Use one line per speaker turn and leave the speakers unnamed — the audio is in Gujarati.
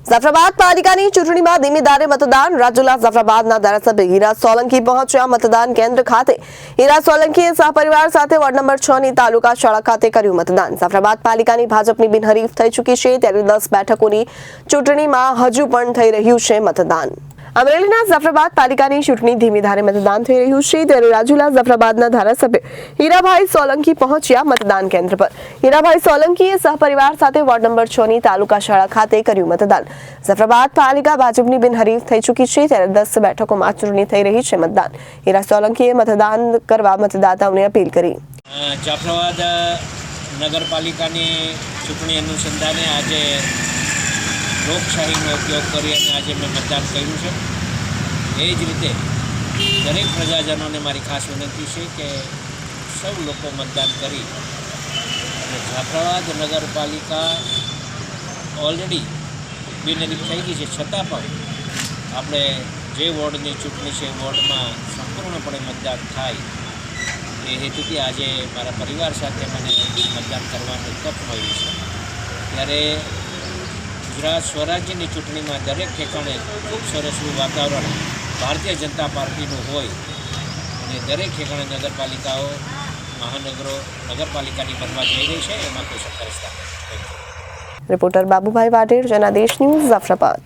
જાફરાબાદ પાલિકાની ચૂંટણીમાં ધીમી ધારે મતદાન રાજુલા જાફરાબાદના ધારાસભ્ય હીરા સોલંકી પહોંચ્યા મતદાન કેન્દ્ર ખાતે। હીરા સોલંકીએ સહપરિવાર સાથે વોર્ડ નંબર 6 ની તાલુકા શાળા ખાતે કર્યું મતદાન। જાફરાબાદ પાલિકાની ભાજપની બિનહરીફ થઈ ચૂકી છે ત્યારે 10 બેઠકોની ચૂંટણીમાં હજુ પણ થઈ રહ્યું છે મતદાન। અમરેલીના જાફરાબાદ પાલિકાની ચૂંટણી ધીમી ધારે મતદાન થઈ રહ્યું છે ત્યારે રાજુલા જાફરાબાદના ધારાસભ્ય હીરાભાઈ સોલંકી પહોંચ્યા મતદાન કેન્દ્ર પર। હીરાભાઈ સોલંકીએ સહપરિવાર સાથે વોર્ડ નંબર 6 ની તાલુકા શાળા ખાતે કર્યું મતદાન। જાફરાબાદ પાલિકા ભાજપની બિનહરીફ થઈ ચૂકી છે ત્યારે 10 બેઠકોમાં ચૂંટણી થઈ રહી છે મતદાન। હીરા સોલંકીએ મતદાન કરવા મતદાતાઓને અપીલ કરી।
જાફરાબાદ નગરપાલિકાની ચૂંટણી અનુસંધાને આજે લોકશાહીનો ઉપયોગ કરી અને આજે મેં મતદાન કર્યું છે। એ જ રીતે દરેક પ્રજાજનોને મારી ખાસ વિનંતી છે કે સૌ લોકો મતદાન કરી અને જાફરાબાદ નગરપાલિકા ઓલરેડી બિનહરીફ થઈ ગઈ છે છતાં પણ આપણે જે વોર્ડની ચૂંટણી છે વોર્ડમાં સંપૂર્ણપણે મતદાન થાય એ હેતુથી આજે મારા પરિવાર સાથે મને મતદાન કરવાની તક મળી છે। ત્યારે ગુજરાત સ્વરાજ્યની ચૂંટણીમાં દરેક ઠેકાણે ખૂબ સરસનું વાતાવરણ ભારતીય જનતા પાર્ટીનું હોય અને દરેક ઠેકાણે નગરપાલિકાઓ મહાનગરો નગરપાલિકાની બનવા જઈ રહી છે, એમાં કોઈ શંકા નથી।
Reporter Babubhai Vadher, Janadesh news, Jafrabad.